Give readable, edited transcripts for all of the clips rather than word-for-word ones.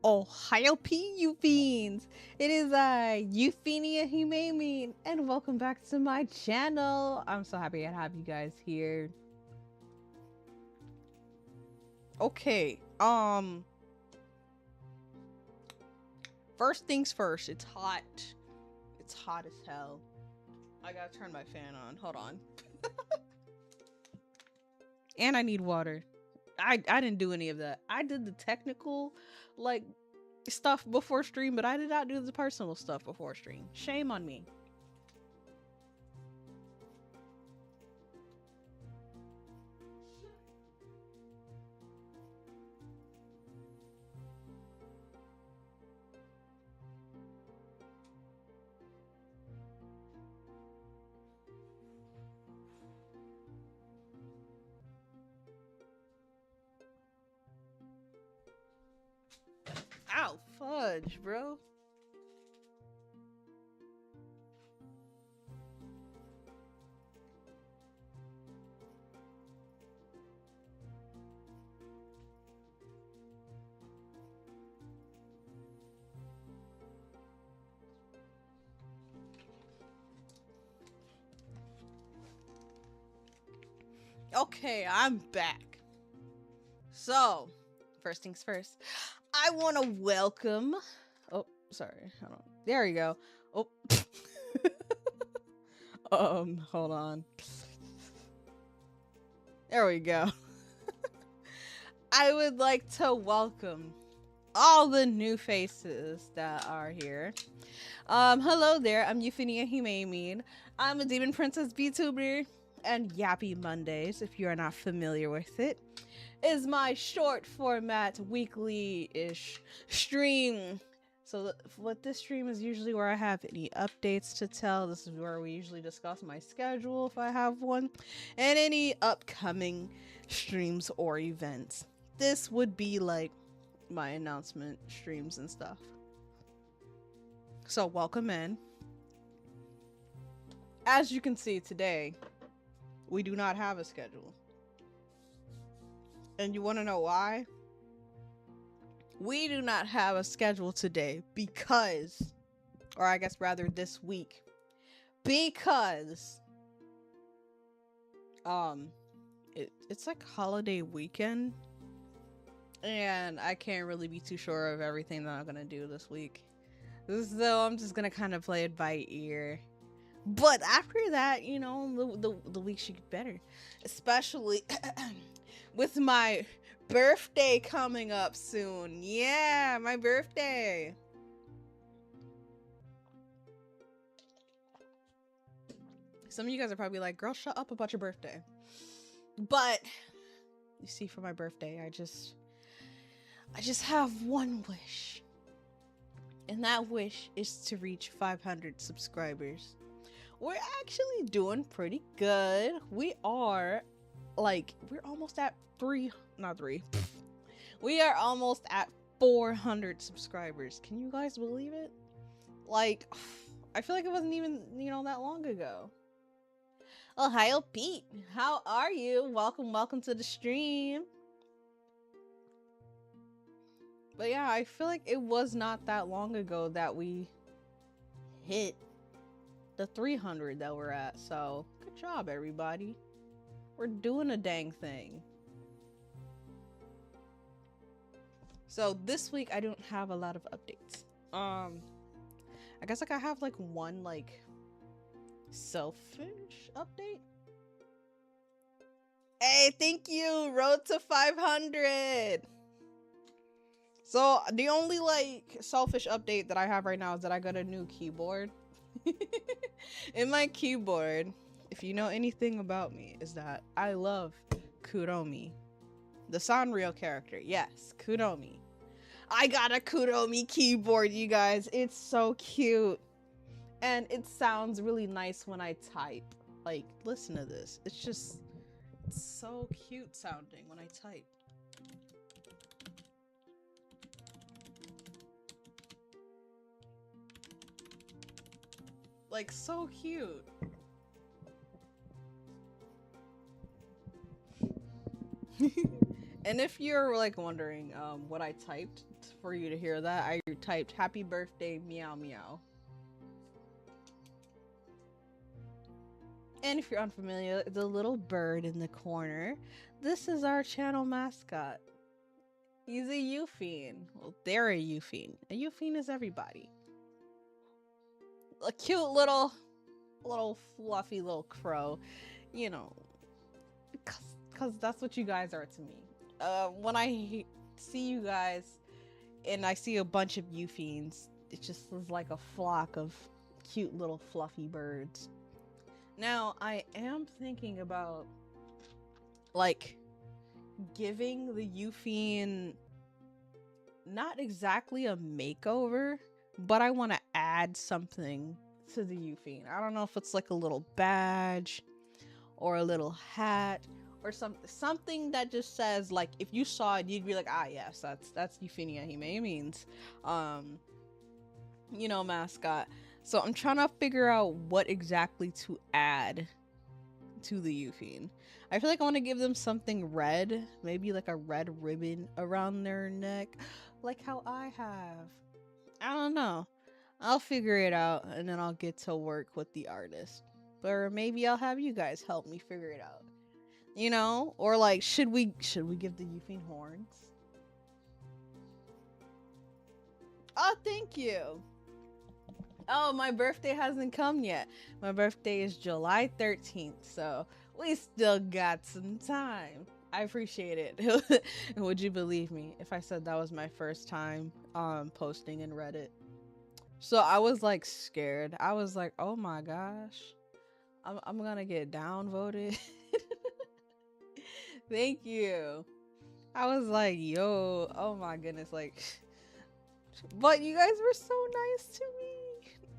OHAYOU-PI, you fiends! It is Euphenia Himemin, and welcome back to my channel. I'm so happy to have you guys here. Okay, first things first, it's hot. It's hot as hell. I gotta turn my fan on. Hold on. And I need water. I didn't do any of that. I did the technical, like, stuff before stream, but I did not do the personal stuff before stream. Shame on me. Ow, fudge, bro. Okay, I'm back. So, first things first, I want to welcome. Oh, sorry. Hold on. There you go. Oh. Hold on. There we go. I would like to welcome all the new faces that are here. Hello there. I'm Euphenia Himemin. I'm a Demon Princess Vtuber, and Yappy Mondays, if you are not familiar with it, is my short format weekly-ish stream. So what this stream is usually where I have any updates to tell. This is where we usually discuss my schedule if I have one, and any upcoming streams or events. This would be like my announcement streams and stuff. So welcome in. As you can see today, we do not have a schedule. And you want to know why? We do not have a schedule today because, or I guess rather this week, because it's like holiday weekend, and I can't really be too sure of everything that I'm gonna do this week. So I'm just gonna kind of play it by ear. But after that, you know, the week should get better. Especially with my birthday coming up soon. Yeah, my birthday. Some of you guys are probably like, girl, shut up about your birthday. But, you see, for my birthday, I just have one wish. And that wish is to reach 500 subscribers. We're actually doing pretty good. We are, like, we're almost at we are almost at 400 subscribers. Can you guys believe it? Like, I feel like it wasn't even, you know, that long ago. Ohio Pete, how are you? Welcome to the stream. But yeah, I feel like it was not that long ago that we hit the 300 that we're at. So good job, everybody. We're doing a dang thing. So this week I don't have a lot of updates. I guess like I have like one like selfish update. Hey, thank you. Road to 500. So the only like selfish update that I have right now is that I got a new keyboard. In my keyboard, if you know anything about me, is that I love Kuromi, the Sanrio character. Yes, Kuromi. I got a Kuromi keyboard, you guys. It's so cute, and it sounds really nice when I type. Like, listen to this. It's so cute sounding when I type. Like, so cute. And if you're like wondering what I typed for you to hear that, I typed happy birthday meow meow. And if you're unfamiliar, the little bird in the corner, this is our channel mascot. He's a Euphene. Well, they're a Euphene. A Euphene is everybody. A cute little fluffy little crow, you know, cause that's what you guys are to me. When I see you guys and I see a bunch of Euphenes, it just is like a flock of cute little fluffy birds. Now, I am thinking about, like, giving the Euphene not exactly a makeover, but I want to add something to the Euphene. I don't know if it's like a little badge or a little hat or something that just says, like, if you saw it, you'd be like, ah, yes, that's Euphenia Himemin's, you know, mascot. So I'm trying to figure out what exactly to add to the Euphene. I feel like I want to give them something red, maybe like a red ribbon around their neck, like how I have. I don't know. I'll figure it out and then I'll get to work with the artist. Or maybe I'll have you guys help me figure it out. You know? Or like, should we give the Euphene horns? Oh, thank you. Oh, my birthday hasn't come yet. My birthday is July 13th, so we still got some time. I appreciate it. Would you believe me if I said that was my first time posting in Reddit? So I was like scared. I was like, oh my gosh, I'm gonna get downvoted. Thank you. I was like, yo, oh my goodness, like, but you guys were so nice to me.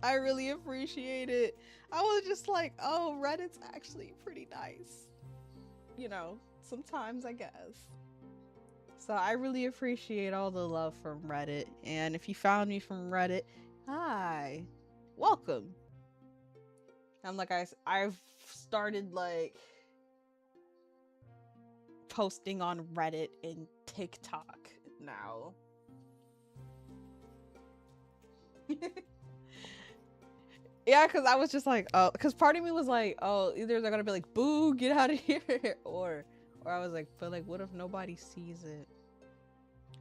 I really appreciate it. I was just like, oh, Reddit's actually pretty nice. You know, sometimes I guess. So I really appreciate all the love from Reddit. And if you found me from Reddit, hi, welcome. I'm like, I've started like posting on Reddit and TikTok now. Yeah, because I was just like, oh, because part of me was like, oh, either they're gonna be like, boo, get out of here, or I was like, but like, what if nobody sees it?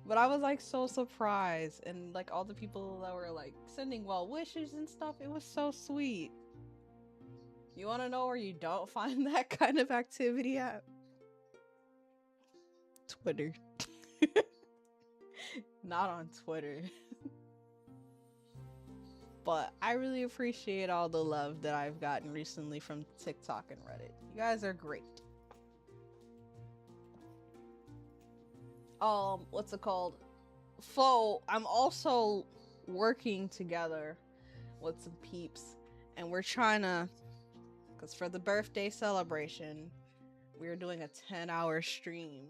But I was like so surprised, and like all the people that were like sending well wishes and stuff, it was so sweet. You want to know where you don't find that kind of activity at? Twitter. Not on Twitter. But I really appreciate all the love that I've gotten recently from TikTok and Reddit. You guys are great. What's it called? So I'm also working together with some peeps, and we're trying to, because for the birthday celebration, we're doing a 10-hour stream.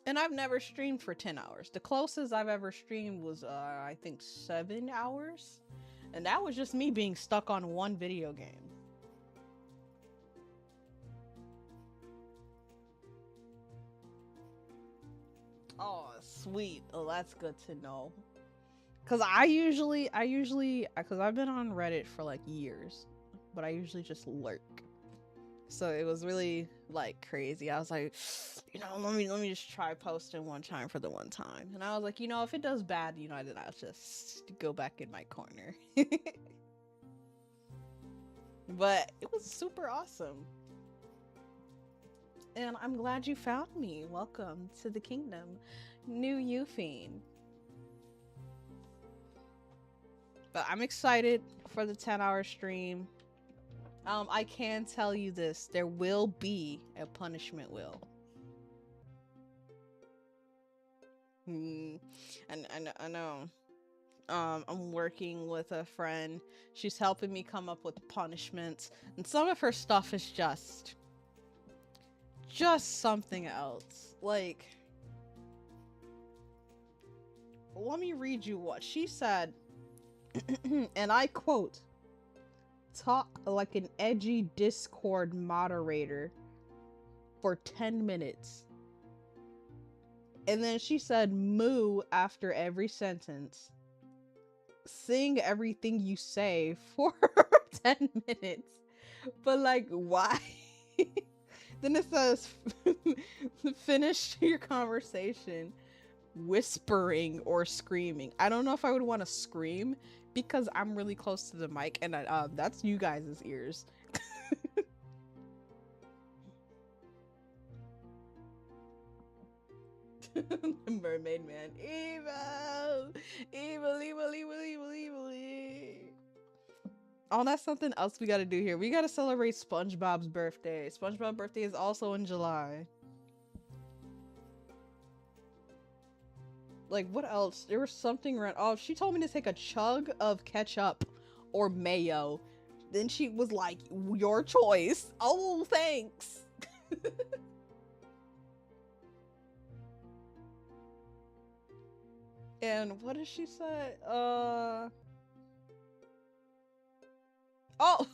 And I've never streamed for 10 hours. The closest I've ever streamed was, I think 7 hours. And that was just me being stuck on one video game. Oh, sweet. Oh, that's good to know. Cause I usually, cause I've been on Reddit for like years, but I usually just lurk. So it was really like crazy. I was like, you know, let me just try posting one time for the one time. And I was like, you know, if it does bad, you know, then I'll just go back in my corner. But it was super awesome. And I'm glad you found me. Welcome to the kingdom, new Euphene. But I'm excited for the 10-hour stream. I can tell you this, there will be a punishment wheel. I know. I'm working with a friend. She's helping me come up with punishments, and some of her stuff is just something else. Like, let me read you what she said, and I quote, "Talk like an edgy Discord moderator for 10 minutes And then she said moo after every sentence. Sing everything you say for 10 minutes. But like, why? Then it says, finish your conversation whispering or screaming. I don't know if I would want to scream because I'm really close to the mic and that's you guys' ears. Mermaid man. Evil! Evil, evil, evil, evil, evil. Oh, that's something else we gotta do here. We gotta celebrate SpongeBob's birthday. SpongeBob's birthday is also in July. Like, what else? There was something around. Oh, she told me to take a chug of ketchup or mayo. Then she was like, your choice. Oh, thanks. And what did she say? Oh,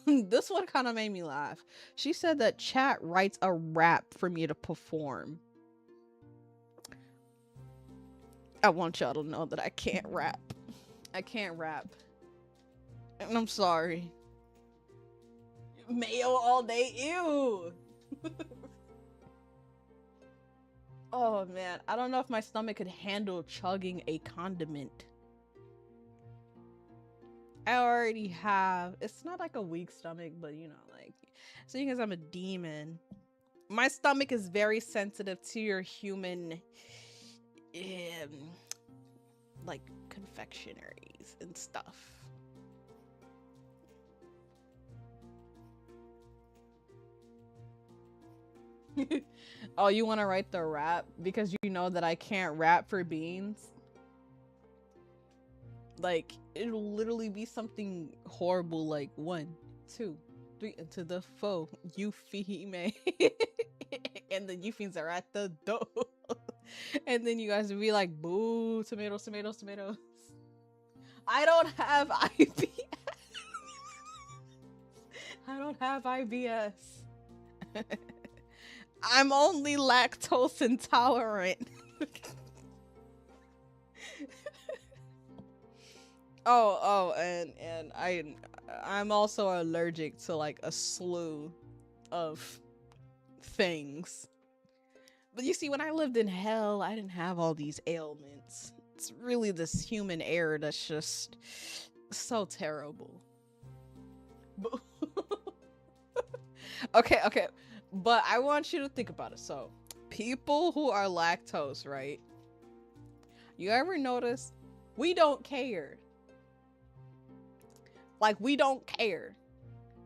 this one kind of made me laugh. She said that chat writes a rap for me to perform. I want y'all to know that I can't rap. I can't rap. And I'm sorry. Mayo all day, ew. Oh man, I don't know if my stomach could handle chugging a condiment. I already have, it's not like a weak stomach, but you know, like, seeing as I'm a demon, my stomach is very sensitive to your human, like, confectionaries and stuff. Oh, you want to write the rap because you know that I can't rap for beans? Like, it'll literally be something horrible like 1, 2, 3 into the foe. Euphenia. And the Euphenies are at the door. And then you guys would be like, boo, tomatoes, tomatoes, tomatoes. I don't have IBS. I don't have IBS. I'm only lactose intolerant. And I'm also allergic to like a slew of things. But you see, when I lived in hell, I didn't have all these ailments. It's really this human error that's just so terrible. Okay. But I want you to think about it. So, people who are lactose, right? You ever notice we don't care? Like, we don't care.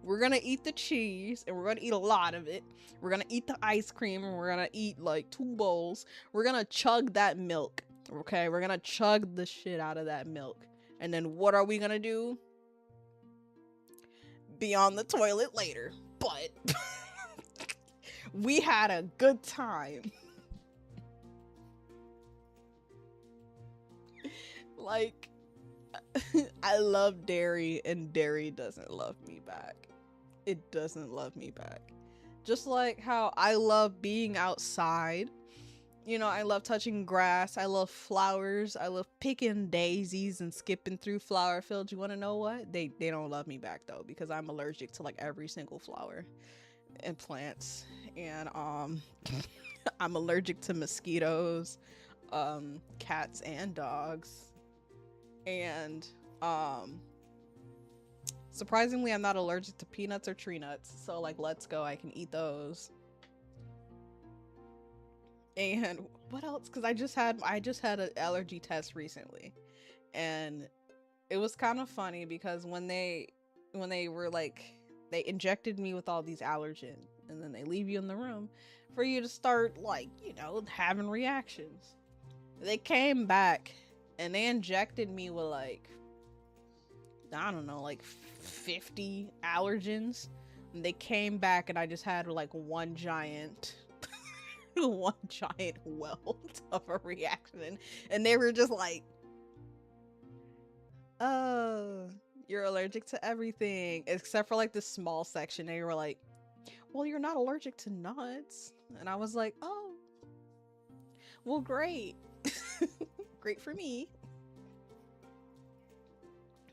We're gonna eat the cheese and we're gonna eat a lot of it. We're gonna eat the ice cream and we're gonna eat like 2 bowls. We're gonna chug that milk. Okay, we're gonna chug the shit out of that milk. And then what are we gonna do? Be on the toilet later. But we had a good time. Like, I love dairy and dairy doesn't love me back. It doesn't love me back. Just like how I love being outside. You know, I love touching grass. I love flowers. I love picking daisies and skipping through flower fields. You want to know what? They don't love me back though, because I'm allergic to like every single flower and plants. And I'm allergic to mosquitoes, cats and dogs. And surprisingly, I'm not allergic to peanuts or tree nuts. So like, let's go. I can eat those. And what else? Because I just had an allergy test recently, and it was kind of funny because when they were like, they injected me with all these allergens, and then they leave you in the room for you to start like, you know, having reactions. They came back and they injected me with like, I don't know, like 50 allergens. And they came back and I just had like one giant welt of a reaction. And they were just like, oh, you're allergic to everything. Except for like this small section. They were like, well, you're not allergic to nuts. And I was like, oh, well, great. Great for me.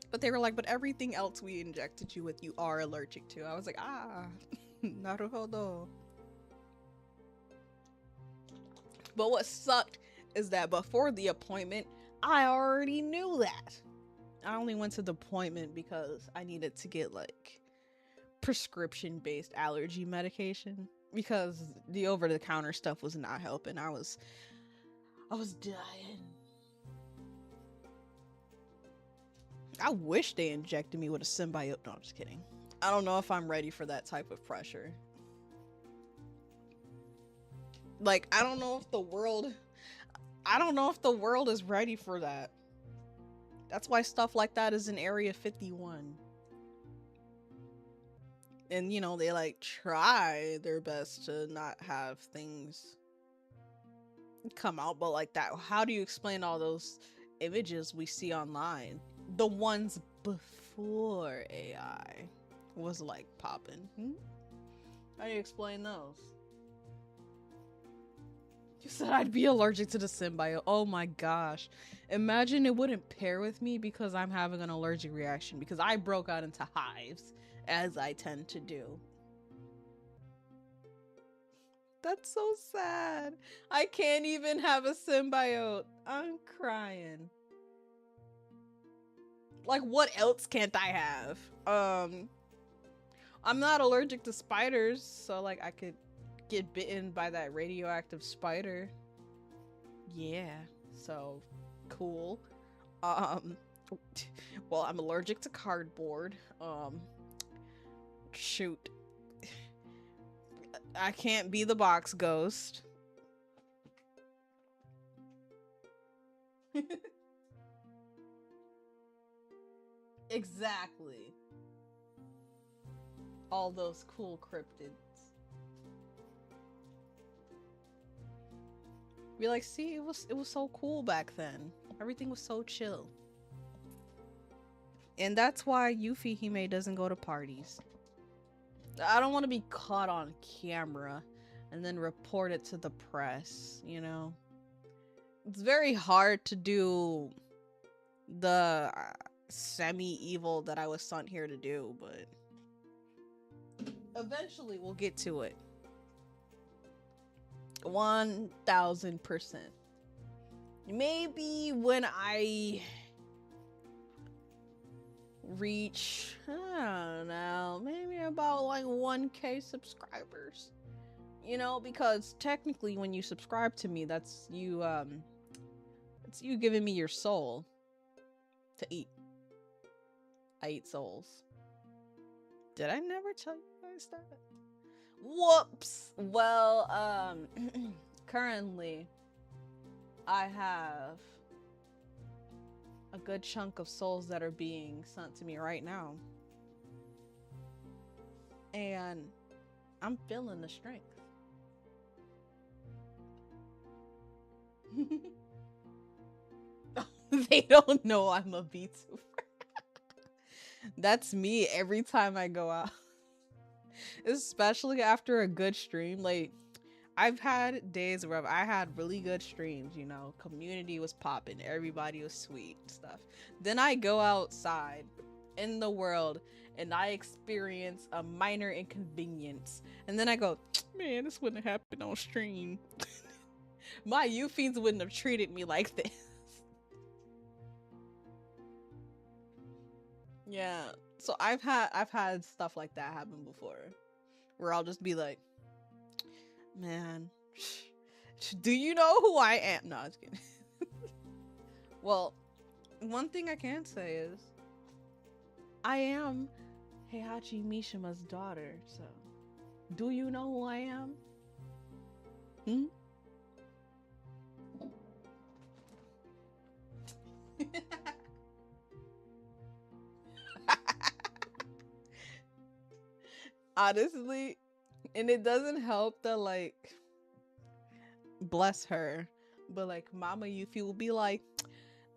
But they were like, but everything else we injected you with, you are allergic to. I was like, naruhodo. But what sucked is that before the appointment, I already knew that. I only went to the appointment because I needed to get like prescription-based allergy medication because the over-the-counter stuff was not helping. I was dying. I wish they injected me with a symbiote. No, I'm just kidding. I don't know if I'm ready for that type of pressure. Like, I don't know if the world is ready for that. That's why stuff like that is in Area 51. And, you know, they like try their best to not have things come out, but like that, how do you explain all those images we see online? The ones before AI was like popping. How do you explain those? You said I'd be allergic to the symbiote. Oh my gosh. Imagine it wouldn't pair with me because I'm having an allergic reaction because I broke out into hives, as I tend to do. That's so sad. I can't even have a symbiote. I'm crying. Like, what else can't I have? I'm not allergic to spiders, so like I could get bitten by that radioactive spider. Yeah, so cool. Well, I'm allergic to cardboard. Shoot. I can't be the box ghost. Exactly. All those cool cryptids. Be like, see, it was so cool back then. Everything was so chill. And that's why Yuffie Hime doesn't go to parties. I don't want to be caught on camera and then report it to the press, you know? It's very hard to do the semi-evil that I was sent here to do, but eventually we'll get to it. 1000%. Maybe when I reach, I don't know, maybe about like 1K subscribers. You know, because technically when you subscribe to me, that's you giving me your soul to eat. I eat souls. Did I never tell you guys that? Whoops. Well, currently I have a good chunk of souls that are being sent to me right now. And I'm feeling the strength. They don't know I'm a Vtuber. That's me every time I go out. Especially after a good stream. Like, I've had days where I had really good streams, you know, community was popping, everybody was sweet and stuff. Then I go outside in the world and I experience a minor inconvenience. And then I go, man, this wouldn't have happened on stream. My Euphies wouldn't have treated me like this. Yeah. So I've had stuff like that happen before. Where I'll just be like, man, do you know who I am? No, I'm just kidding. Well, one thing I can say is I am Heihachi Mishima's daughter, so do you know who I am? Honestly, and it doesn't help that, like, bless her, but like Mama Yuffie will be like,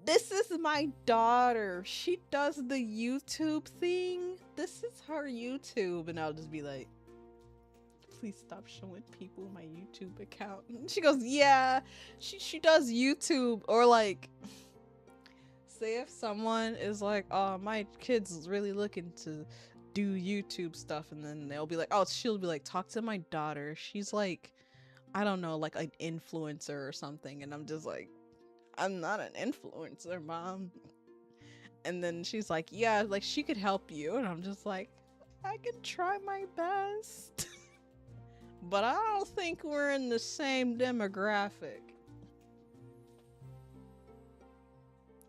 this is my daughter, she does the YouTube thing, this is her YouTube, and I'll just be like, please stop showing people my YouTube account. And she goes, yeah, she does YouTube. Or like, say if someone is like, oh, my kid's really looking to do YouTube stuff, and then they'll be like, oh, she'll be like, talk to my daughter. She's like, I don't know, like an influencer or something. And I'm just like, I'm not an influencer, mom. And then she's like, yeah, like she could help you. And I'm just like, I can try my best. But I don't think we're in the same demographic.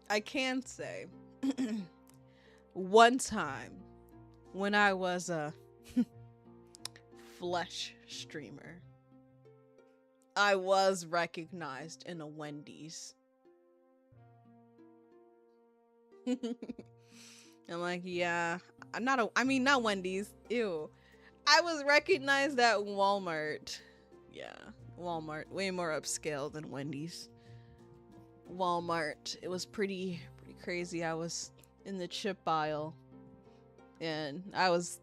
I can say one time when I was a flesh streamer, I was recognized in a Wendy's. I'm like, yeah, not Wendy's. Ew. I was recognized at Walmart. Yeah, Walmart, way more upscale than Wendy's. Walmart. It was pretty crazy. I was in the chip aisle, and I was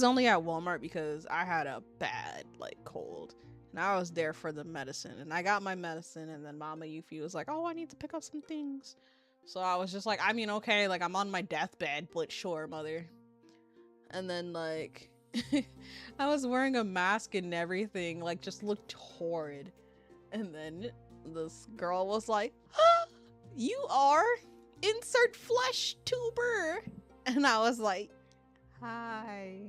only at Walmart because I had a bad cold, and I was there for the medicine, and I got my medicine, and then Mama Yuffie was like, oh, I need to pick up some things. So I was just like, I mean, okay, like I'm on my deathbed, but sure, mother. And then like I was wearing a mask and everything, like just looked horrid. And then this girl was like, oh, you are insert flesh tuber. And I was like, hi.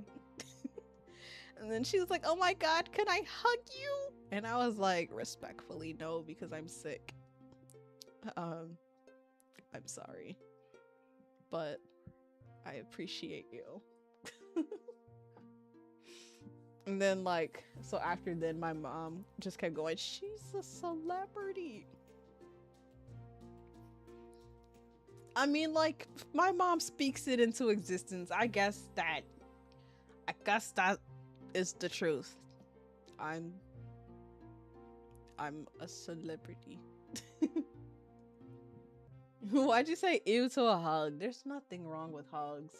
And then she was like, oh my god, can I hug you? And I was like, respectfully, no, because I'm sick. I'm sorry, but I appreciate you. And then so after then my mom just kept going, she's a celebrity. I mean, like, my mom speaks it into existence. I guess that is the truth. I'm a celebrity. Why'd you say ew to a hug? There's nothing wrong with hugs.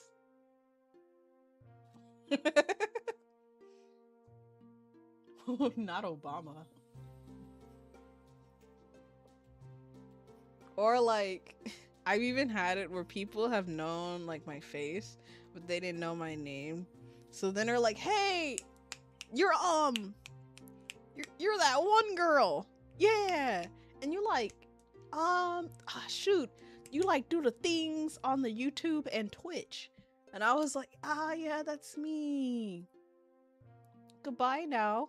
Not Obama. Or like, I've even had it where people have known like my face, but they didn't know my name. So then they're like, hey, you're that one girl. Yeah. And you're like, shoot, you like do the things on the YouTube and Twitch. And I was like, yeah, that's me. Goodbye now.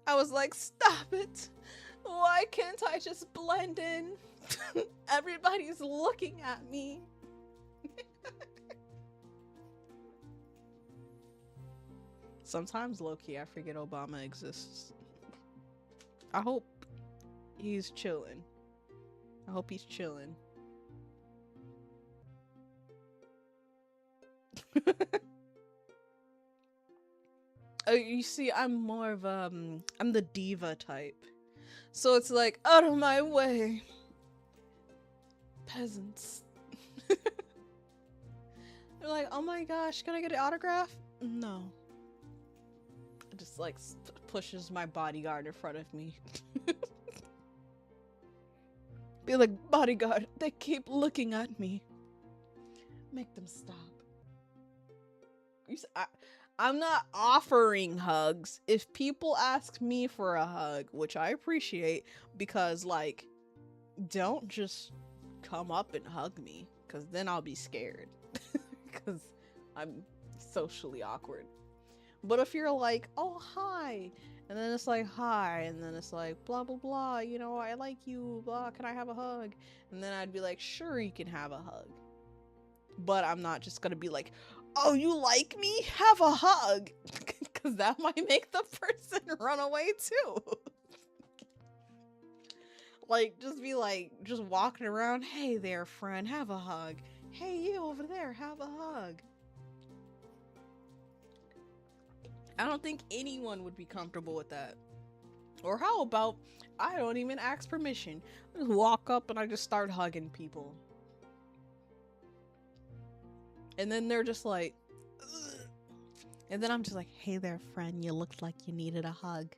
I was like, stop it. Why can't I just blend in? Everybody's looking at me. Sometimes low-key I forget Obama exists. I hope he's chilling. I hope he's chilling. You see, I'm more of I'm the diva type. So it's like, out of my way, peasants. They're like, oh my gosh, can I get an autograph? No. It just like pushes my bodyguard in front of me. Be like, bodyguard, they keep looking at me. Make them stop. I'm not offering hugs. If people ask me for a hug, which I appreciate, because like, don't just come up and hug me, because then I'll be scared. Because I'm socially awkward. But if you're like, oh, hi, and then it's like, hi, and then it's like, blah, blah, blah, you know, I like you, blah, can I have a hug? And then I'd be like, sure, you can have a hug. But I'm not just gonna be like, oh, you like me? Have a hug. Because that might make the person run away too. Like, just be like, just walking around, hey there, friend, have a hug. Hey, you over there, have a hug. I don't think anyone would be comfortable with that. Or how about, I don't even ask permission. I just walk up and I just start hugging people. And then they're just like, ugh. And then I'm just like, hey there, friend, you looked like you needed a hug.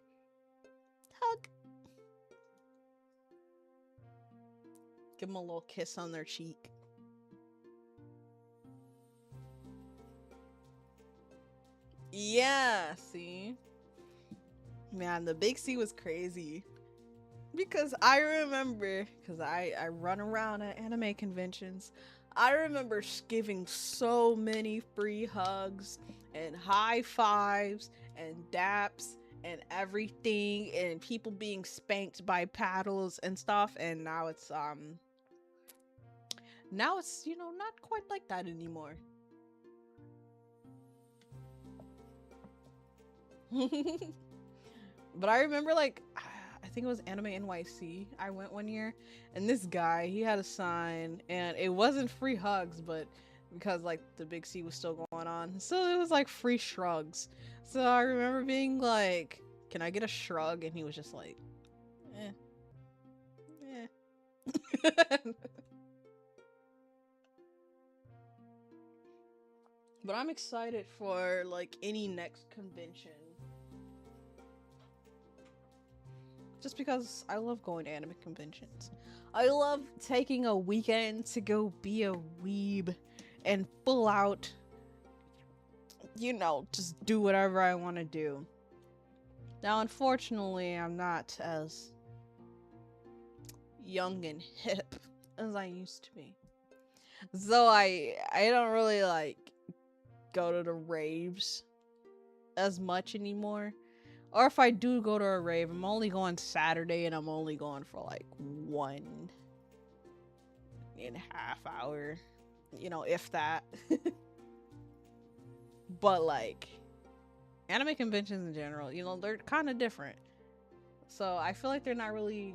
Hug. Give them a little kiss on their cheek. Yeah, see? Man, the big C was crazy. Because I remember, because I run around at anime conventions, I remember giving so many free hugs and high fives and daps and everything, and people being spanked by paddles and stuff. And now it's not quite like that anymore. But I remember, like, I think it was Anime NYC. I went one year, and this guy, he had a sign, and it wasn't free hugs, but because like the big C was still going on, so it was like free shrugs. So I remember being like, "Can I get a shrug?" And he was just like, "Eh." But I'm excited for like any next convention. Just because I love going to anime conventions. I love taking a weekend to go be a weeb and full out, just do whatever I want to do. Now, unfortunately, I'm not as young and hip as I used to be. So I don't really like go to the raves as much anymore. Or if I do go to a rave, I'm only going Saturday, and I'm only going for like 1.5 hour, if that. But like anime conventions in general, they're kind of different. So I feel like they're not really.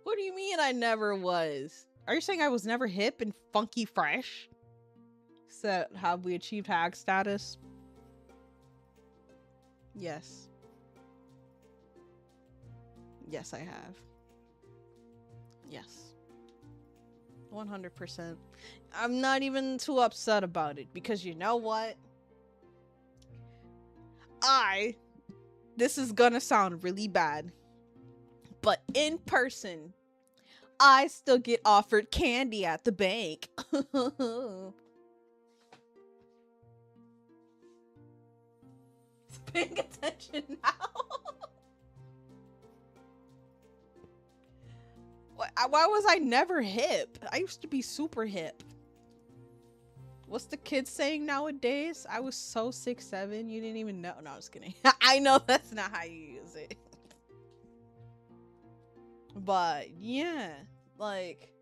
What do you mean I never was? Are you saying I was never hip and funky fresh? So have we achieved hag status? Yes. Yes, I have. Yes. 100%. I'm not even too upset about it because you know what? This is gonna sound really bad, but in person, I still get offered candy at the bank. Paying attention now. Why was I never hip? I used to be super hip. What's the kids saying nowadays? I was so 6'7", you didn't even know. No, I'm just kidding. I know that's not how you use it. But yeah, like,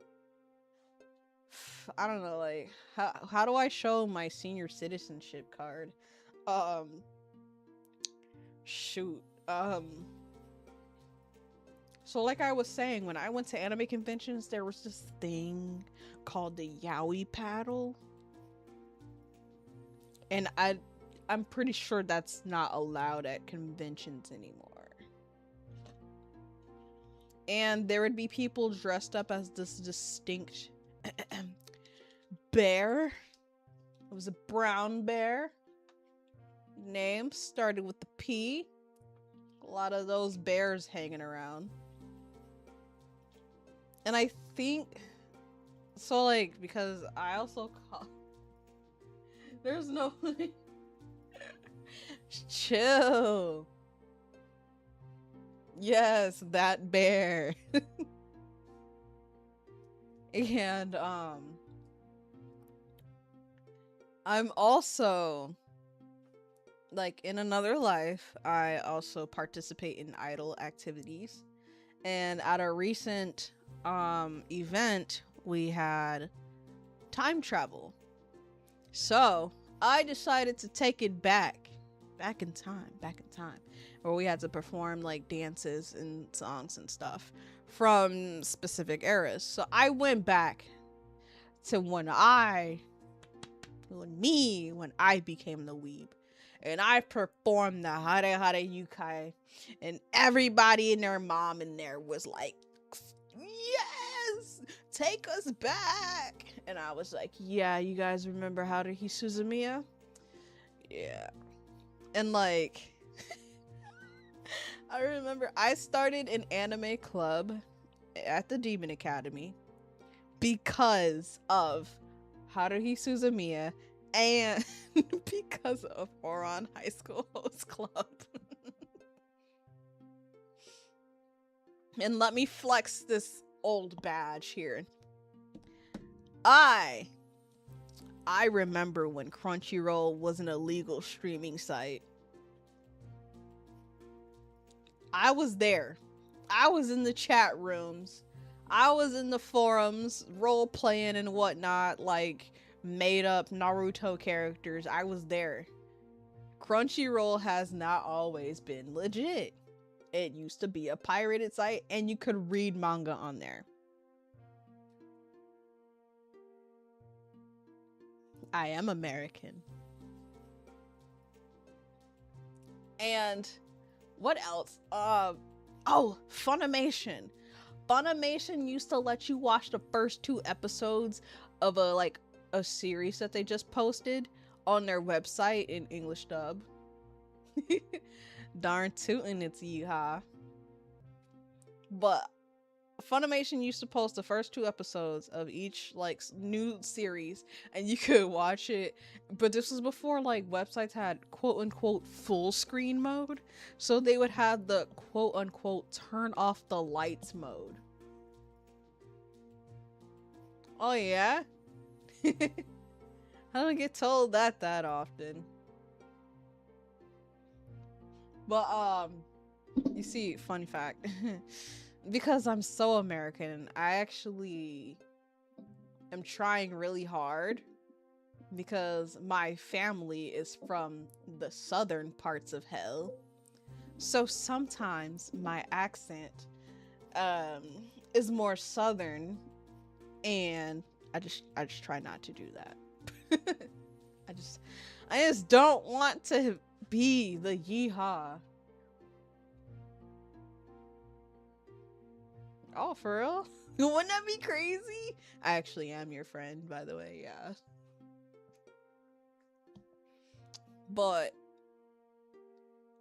I don't know, like, how do I show my senior citizenship card? Shoot. So like I was saying, when I went to anime conventions, there was this thing called the yaoi paddle. And I'm pretty sure that's not allowed at conventions anymore. And there would be people dressed up as this distinct bear. It was a brown bear. Name started with the P. A lot of those bears hanging around. And I think so, like, because I also call there's no chill. Yes, that bear. And I'm also, like, in another life, I also participate in idol activities. And at a recent event, we had time travel. So I decided to take it back in time, where we had to perform like dances and songs and stuff from specific eras. So I went back to when I became the weeb. And I performed the OHAYOU-PI, and everybody and their mom in there was like, yes, us, take us back. And I was like, yeah, you guys remember Haruhi Suzumiya? Yeah. And like, I remember I started an anime club at the Demon Academy because of Haruhi Suzumiya and because of Horon High School Host Club. And let me flex this old badge here. I remember when Crunchyroll was an illegal streaming site. I was there. I was in the chat rooms. I was in the forums, role playing and whatnot, like made up Naruto characters. I was there. Crunchyroll has not always been legit. It used to be a pirated site and you could read manga on there. I am American. And what else? Oh, Funimation. Funimation used to let you watch the first 2 episodes of a series that they just posted on their website in English dub. Darn tootin' it's yeehaw. But Funimation used to post the first 2 episodes of each like new series and you could watch it, but this was before like websites had quote unquote full screen mode, so they would have the quote unquote turn off the lights mode. Oh yeah? I don't get told that often. But you see, fun fact. Because I'm so American, I actually am trying really hard because my family is from the southern parts of hell. So sometimes my accent is more southern and I just try not to do that. I just don't want to be the yeehaw. Oh, for real? Wouldn't that be crazy? I actually am your friend, by the way, yeah. But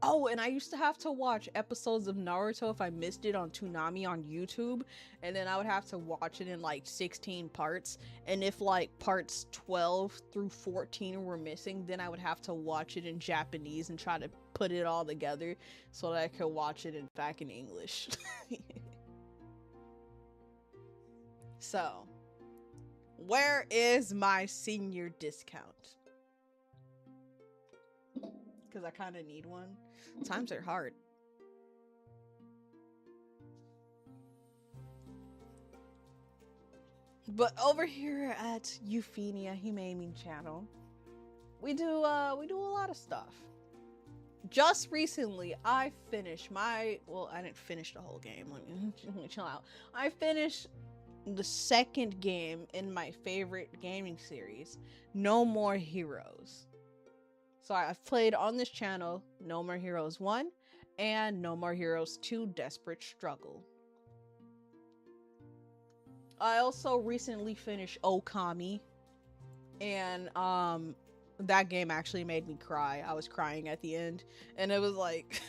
oh, and I used to have to watch episodes of Naruto if I missed it on Toonami on YouTube, and then I would have to watch it in like 16 parts, and if like parts 12 through 14 were missing, then I would have to watch it in Japanese and try to put it all together so that I could watch it back in English. So, where is my senior discount? Because I kind of need one. Times are hard. But over here at Euphenia Himemin channel, we do a lot of stuff. Just recently, I finished I didn't finish the whole game. Let me chill out. I finished the second game in my favorite gaming series, No More Heroes. So I've played on this channel No More Heroes 1 and No More Heroes 2 Desperate Struggle. I also recently finished Okami, and that game actually made me cry. I was crying at the end, and it was like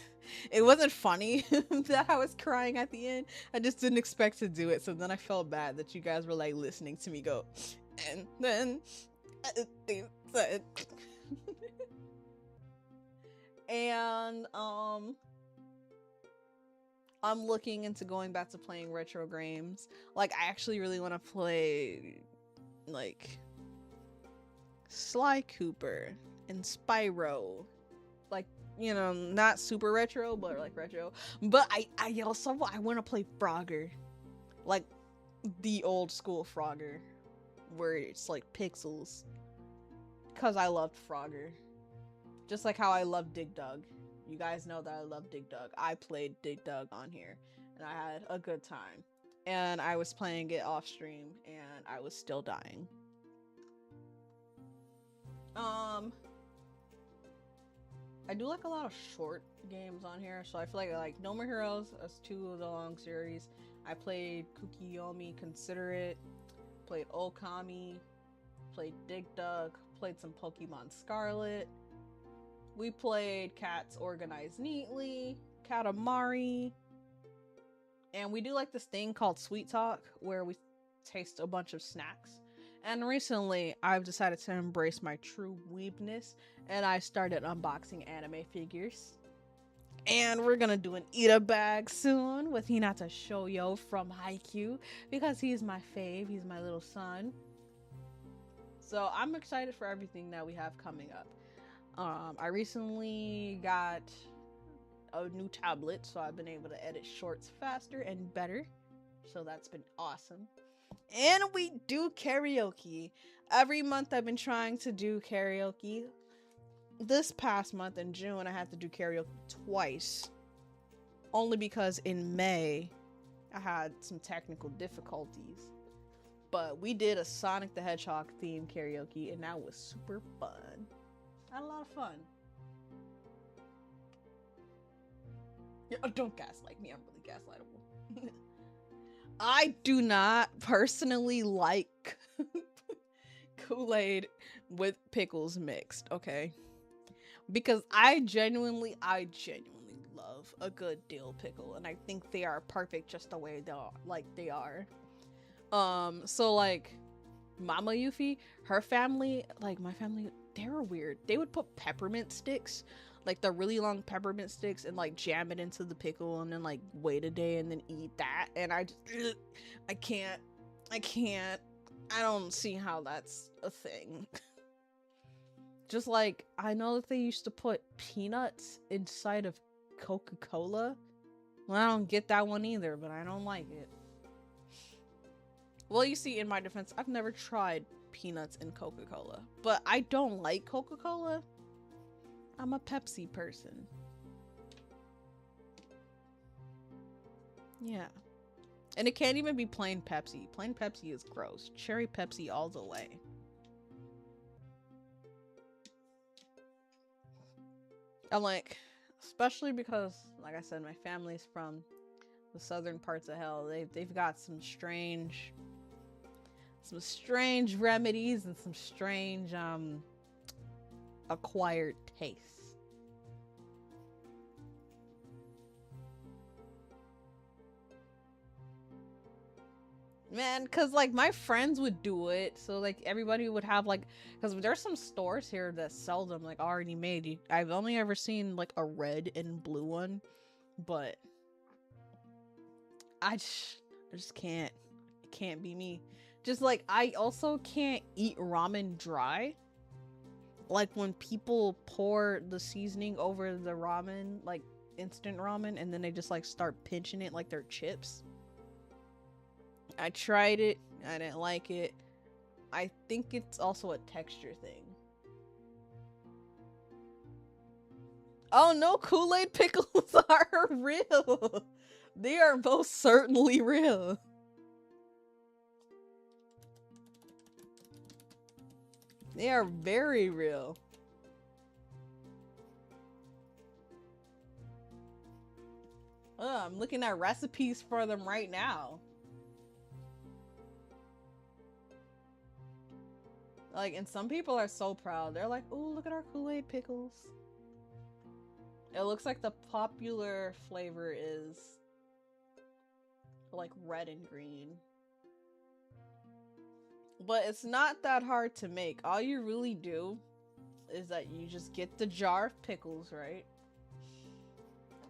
it wasn't funny that I was crying at the end. I just didn't expect to do it, so then I felt bad that you guys were like listening to me go, and then and I'm looking into going back to playing retro games. Like, I actually really want to play like Sly Cooper and Spyro, like, you know, not super retro, but like retro. But I also want to play Frogger, like the old school Frogger, where it's like pixels, because I loved Frogger, just like how I love Dig Dug. You guys know that I love Dig Dug. I played Dig Dug on here, and I had a good time. And I was playing it off stream, and I was still dying. I do like a lot of short games on here, so I feel like No More Heroes as 2 of the long series. I played Kukiyomi Consider It, played Okami, played Dig Dug, played some Pokemon Scarlet. We played Cats Organized Neatly, Katamari, and we do like this thing called Sweet Talk where we taste a bunch of snacks. And recently, I've decided to embrace my true weebness, and I started unboxing anime figures. And we're gonna do an eat-a-bag soon with Hinata Shoyo from Haikyuu, because he's my fave, he's my little son. So I'm excited for everything that we have coming up. I recently got a new tablet, so I've been able to edit shorts faster and better. So that's been awesome. And we do karaoke. Every month I've been trying to do karaoke. This past month in June, I had to do karaoke twice. Only because in May, I had some technical difficulties. But we did a Sonic the Hedgehog themed karaoke, and that was super fun. I had a lot of fun. Yeah, don't gaslight me, I'm really gaslightable. I do not personally like Kool-Aid with pickles mixed, okay? Because I genuinely love a good dill pickle, and I think they are perfect just the way they are. So like Mama Yuffie, her family, like my family, they were weird. They would put peppermint sticks, like the really long peppermint sticks, and like jam it into the pickle and then like wait a day and then eat that. And I just, I can't. I don't see how that's a thing. Just like, I know that they used to put peanuts inside of Coca-Cola. Well, I don't get that one either, but I don't like it. Well, you see, in my defense, I've never tried peanuts in Coca-Cola, but I don't like Coca-Cola. I'm a Pepsi person. Yeah. And it can't even be plain Pepsi. Plain Pepsi is gross. Cherry Pepsi all the way. I'm like, especially because, like I said, my family's from the southern parts of hell. They've got some strange remedies and some strange acquired tastes. Man, because like my friends would do it, so like everybody would have like, because there's some stores here that sell them like already made. I've only ever seen like a red and blue one, but I just can't. It can't be me. Just like I also can't eat ramen dry. Like when people pour the seasoning over the ramen, like instant ramen, and then they just like start pinching it like they're chips. I tried it. I didn't like it. I think it's also a texture thing. Oh no, Kool-Aid pickles are real. They are most certainly real. They are very real. I'm looking at recipes for them right now. Like, and some people are so proud. They're like, "Oh, look at our Kool-Aid pickles." It looks like the popular flavor is like red and green. But it's not that hard to make. All you really do is that you just get the jar of pickles, right?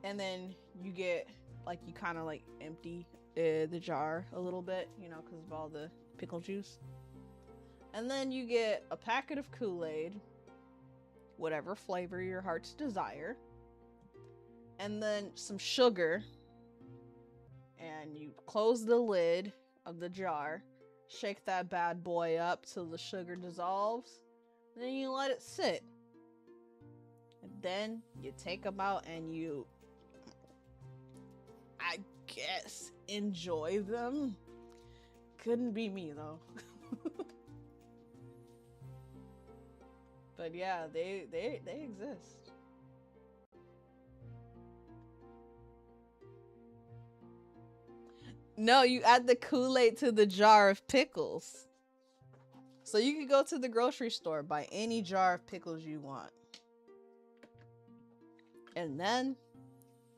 And then you get, like, you kind of like empty the jar a little bit, you know, because of all the pickle juice. And then you get a packet of Kool-Aid, whatever flavor your heart's desire, and then some sugar, and you close the lid of the jar, shake that bad boy up till the sugar dissolves, then you let it sit. And then you take them out and you, I guess, enjoy them. Couldn't be me though. But yeah, they exist. No, you add the Kool-Aid to the jar of pickles. So you can go to the grocery store, buy any jar of pickles you want. And then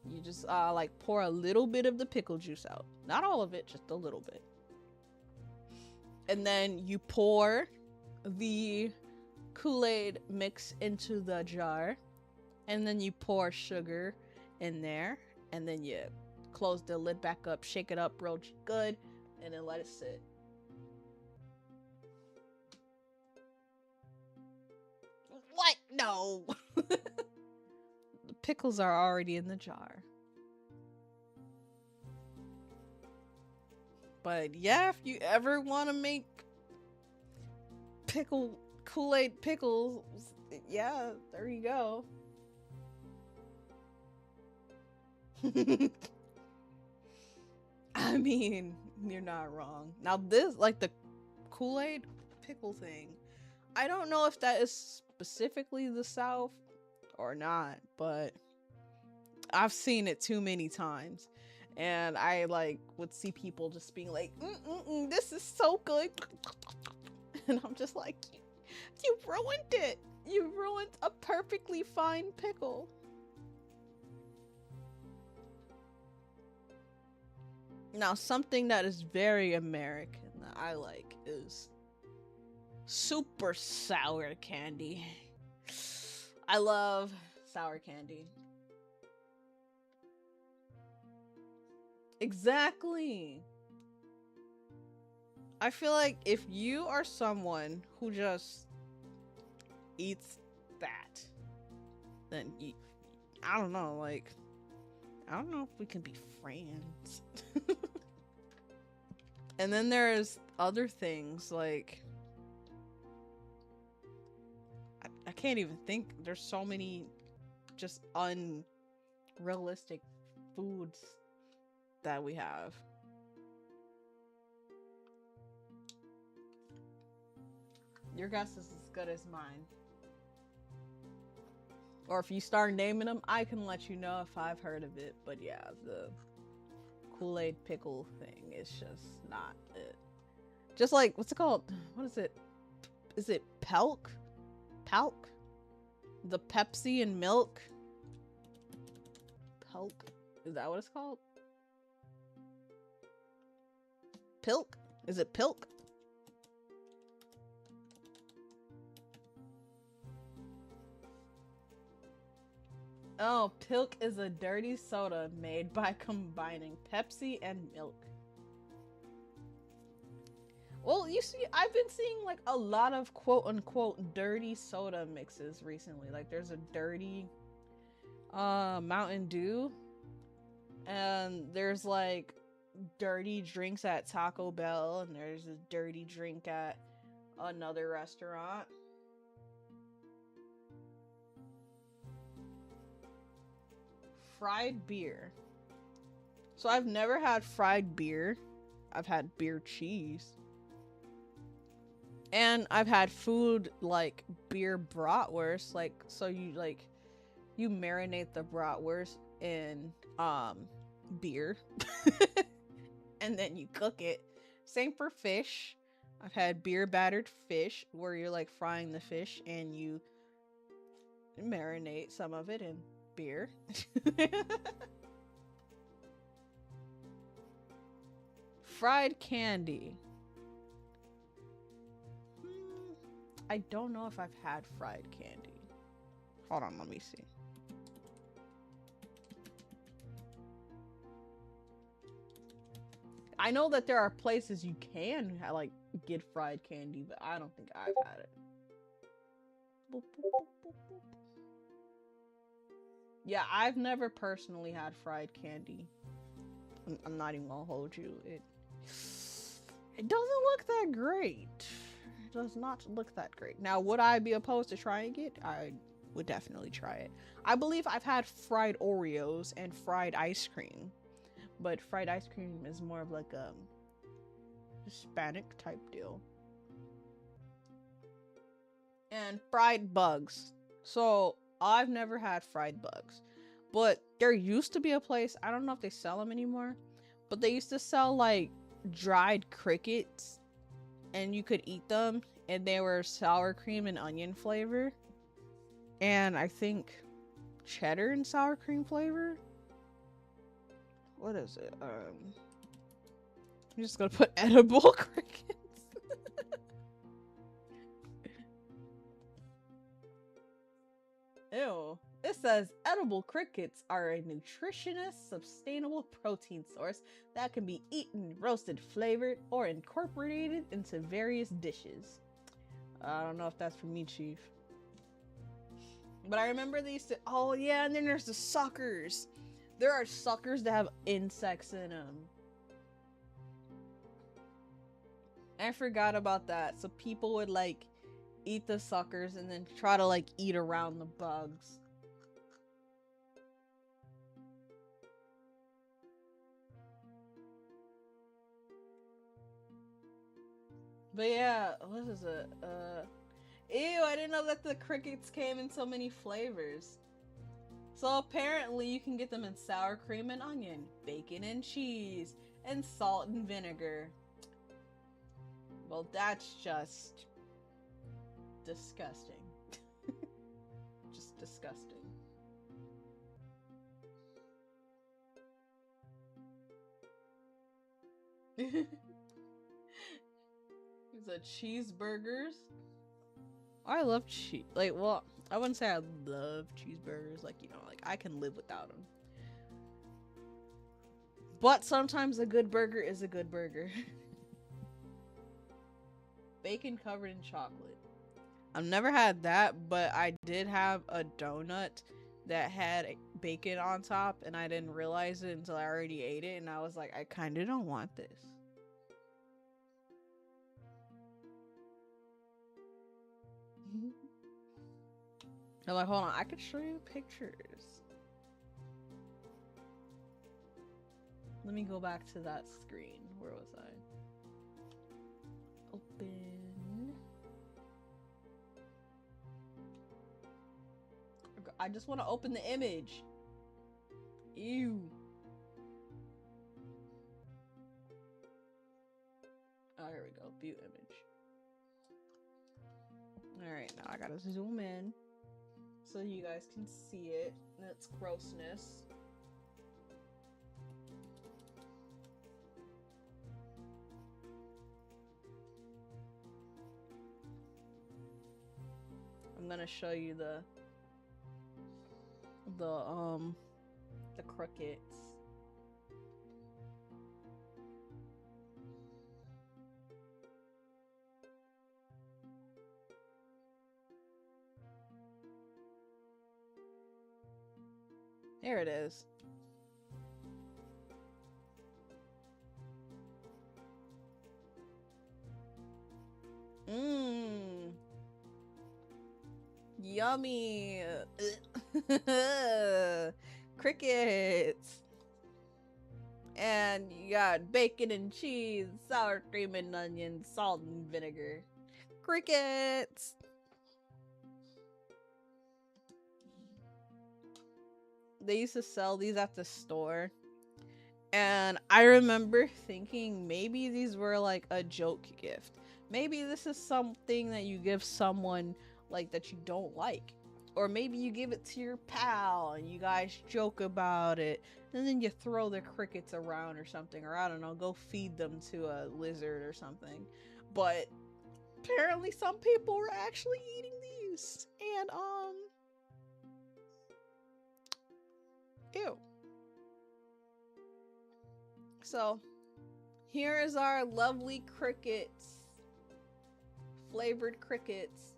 you just like pour a little bit of the pickle juice out. Not all of it, just a little bit. And then you pour the Kool-Aid mix into the jar. And then you pour sugar in there. And then you close the lid back up, shake it up real good, and then let it sit. What? No. The pickles are already in the jar. But yeah, if you ever want to make Kool-Aid pickles, yeah, there you go. I mean, you're not wrong. Now this, like the Kool-Aid pickle thing, I don't know if that is specifically the South or not, but I've seen it too many times. And I like would see people just being like, this is so good. And I'm just like, you ruined it. You ruined a perfectly fine pickle. Now, something that is very American that I like is super sour candy. I love sour candy. Exactly. I feel like if you are someone who just eats that, then you, I don't know, like, I don't know if we can be friends. And then there's other things like, I can't even think. There's so many just unrealistic foods that we have. Your guess is as good as mine. Or if you start naming them, I can let you know if I've heard of it. But yeah, the Kool-Aid pickle thing is just not it. Just like, what's it called? What is it? Is it Pelk? Pelk? The Pepsi and milk? Pelk? Is that what it's called? Pilk? Is it Pilk? Oh, Pilk is a dirty soda made by combining Pepsi and milk. Well, you see, I've been seeing like a lot of quote unquote dirty soda mixes recently. Like there's a dirty Mountain Dew, and there's like dirty drinks at Taco Bell, and there's a dirty drink at another restaurant. Fried beer. So I've never had fried beer. I've had beer cheese. And I've had food like beer bratwurst, like so you marinate the bratwurst in beer and then you cook it. Same for fish. I've had beer battered fish where you're like frying the fish and you marinate some of it in beer. Fried candy. I don't know if I've had fried candy. Hold on, let me see. I know that there are places you can like get fried candy, but I don't think I've had it. Boop, boop, boop, boop. Yeah, I've never personally had fried candy. I'm not even gonna hold you. It doesn't look that great. It does not look that great. Now, would I be opposed to trying it? I would definitely try it. I believe I've had fried Oreos and fried ice cream. But fried ice cream is more of like a Hispanic type deal. And fried bugs. So I've never had fried bugs. But there used to be a place, I don't know if they sell them anymore, but they used to sell like dried crickets and you could eat them, and they were sour cream and onion flavor, and I think cheddar and sour cream flavor. What is it? I'm just gonna put edible crickets. Ew. It says edible crickets are a nutritious, sustainable protein source that can be eaten, roasted, flavored, or incorporated into various dishes. I don't know if that's for me, Chief. But I remember they used to. Oh, yeah, and then there's the suckers. There are suckers that have insects in them. I forgot about that. So people would like eat the suckers and then try to like eat around the bugs. But yeah, what is it? Ew, I didn't know that the crickets came in so many flavors. So apparently you can get them in sour cream and onion, bacon and cheese, and salt and vinegar. Well, that's just disgusting. Just disgusting. These are cheeseburgers. I love cheese. Like, well, I wouldn't say I love cheeseburgers. Like, you know, like I can live without them. But sometimes a good burger is a good burger. Bacon covered in chocolate. I've never had that, but I did have a donut that had bacon on top, and I didn't realize it until I already ate it, and I was like, I kind of don't want this. I'm like, hold on, I could show you pictures. Let me go back to that screen. Where was I? Open. I just want to open the image. Ew. Oh, here we go. View image. Alright, now I gotta zoom in so you guys can see it and its grossness. I'm gonna show you the crickets. There it is. Mmm. Yummy. Crickets. And you got bacon and cheese, sour cream and onion, salt and vinegar. Crickets. They used to sell these at the store. And I remember thinking maybe these were like a joke gift. Maybe this is something that you give someone like that you don't like. Or maybe you give it to your pal and you guys joke about it. And then you throw the crickets around or something. Or I don't know, go feed them to a lizard or something. But apparently some people were actually eating these. And ew. So, here is our lovely crickets. Flavored crickets.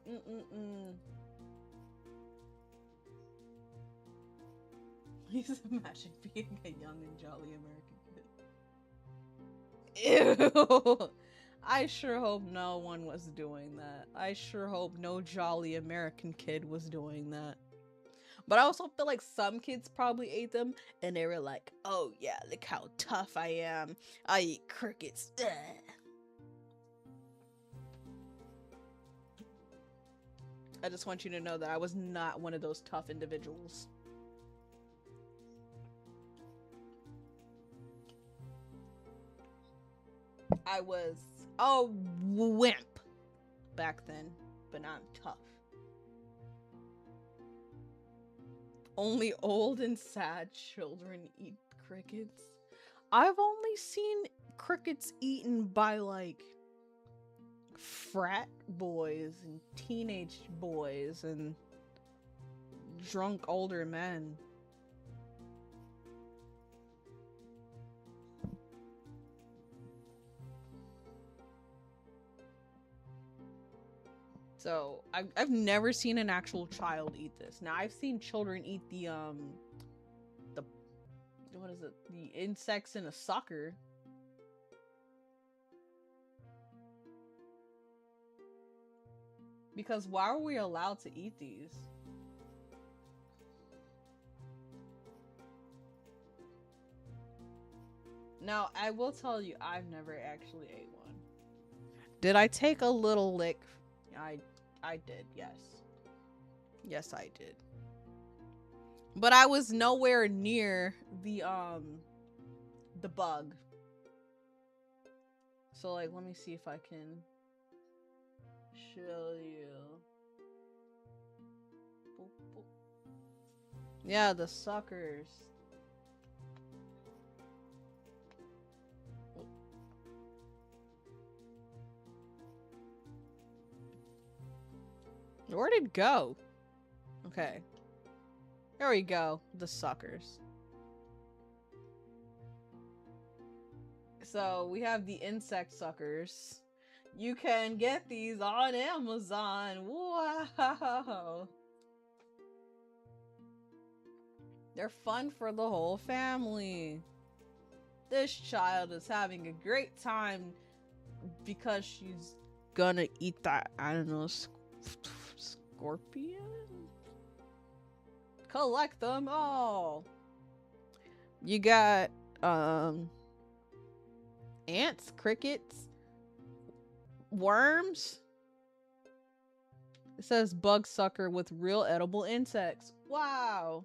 He's imagining being a young and jolly American kid. Ew! I sure hope no one was doing that. I sure hope no jolly American kid was doing that. But I also feel like some kids probably ate them and they were like, oh yeah, look how tough I am. I eat crickets. Ugh. I just want you to know that I was not one of those tough individuals. I was a wimp back then, but now I'm tough. Only old and sad children eat crickets. I've only seen crickets eaten by like frat boys and teenage boys and drunk older men. So I've never seen an actual child eat this. Now I've seen children eat the what is it? The insects in a sucker. Because why are we allowed to eat these? Now I will tell you, I've never actually ate one. Did I take a little lick? I did, yes. Yes, I did. But I was nowhere near the bug. So like, let me see if I can show you. Boop, boop. Yeah, the suckers. Where'd it go? Okay. There we go. The suckers. So we have the insect suckers. You can get these on Amazon. Wow. They're fun for the whole family. This child is having a great time because she's gonna eat that, I don't know, scorpion? Collect them all. You got ants, crickets, worms. It says bug sucker with real edible insects. Wow.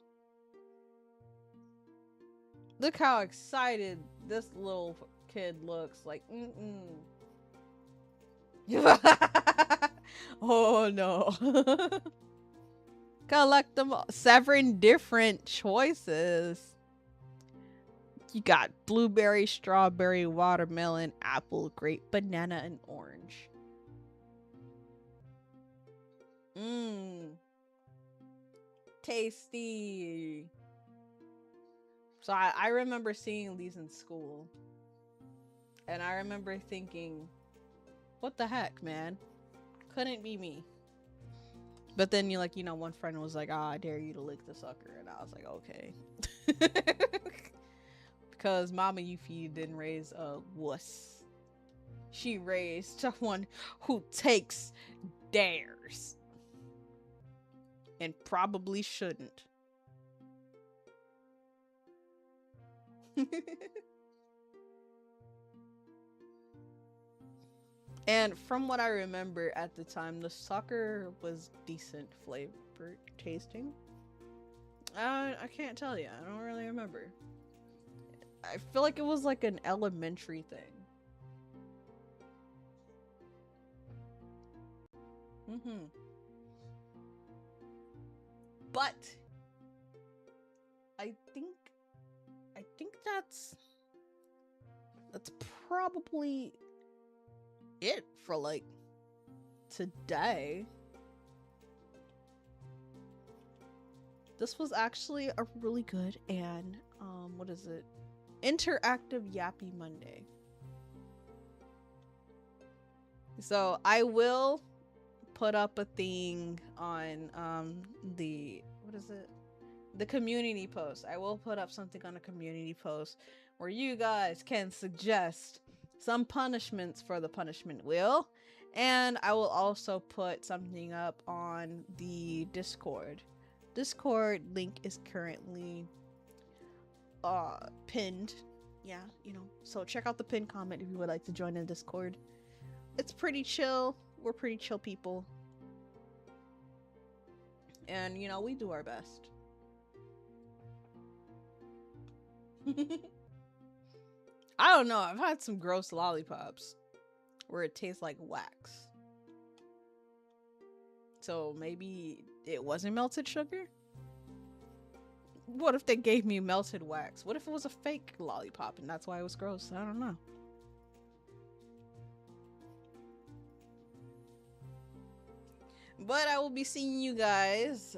Look how excited this little kid looks. Like, oh no. Collect them all. 7 different choices. You got blueberry, strawberry, watermelon, apple, grape, banana, and orange. Tasty. So I remember seeing these in school. And I remember thinking, what the heck, man? Couldn't be me. But then one friend was like, I dare you to lick the sucker. And I was like, okay. Because Mama Yuffie didn't raise a wuss. She raised someone who takes dares. And probably shouldn't. And from what I remember at the time, the sucker was decent flavor tasting. I can't tell you. I don't really remember. I feel like it was like an elementary thing. But I think that's probably it for like today. This was actually a really good and what is it? Interactive Yappy Monday. So I will put up a thing on the the community post. I will put up something on a community post where you guys can suggest some punishments for the punishment wheel, and I will also put something up on the Discord. Discord link is currently pinned. Yeah, so check out the pinned comment if you would like to join in Discord. It's pretty chill. We're pretty chill people, and we do our best. I don't know. I've had some gross lollipops where it tastes like wax. So maybe it wasn't melted sugar? What if they gave me melted wax? What if it was a fake lollipop and that's why it was gross? I don't know. But I will be seeing you guys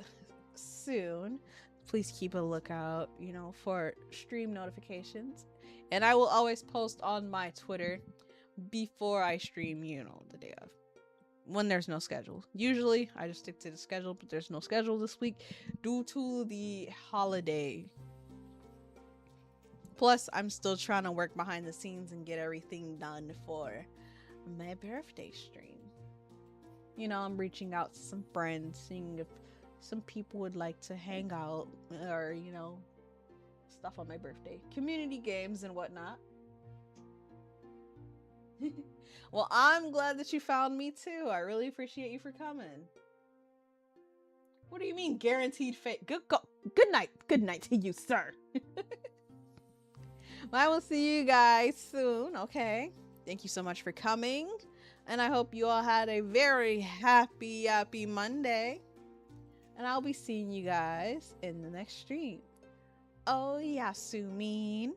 soon. Please keep a lookout, you know, for stream notifications. And I will always post on my Twitter before I stream, you know, the day of. When there's no schedule. Usually I just stick to the schedule, but there's no schedule this week due to the holiday. Plus, I'm still trying to work behind the scenes and get everything done for my birthday stream. You know, I'm reaching out to some friends, seeing if some people would like to hang out or, you know, stuff on my birthday. Community games and whatnot. Well, I'm glad that you found me too. I really appreciate you for coming. What do you mean guaranteed fate? Good night. Good night to you, sir. Well, I will see you guys soon, okay? Thank you so much for coming. And I hope you all had a very happy, yappy Monday. And I'll be seeing you guys in the next stream. Oh, yeah, Sumin.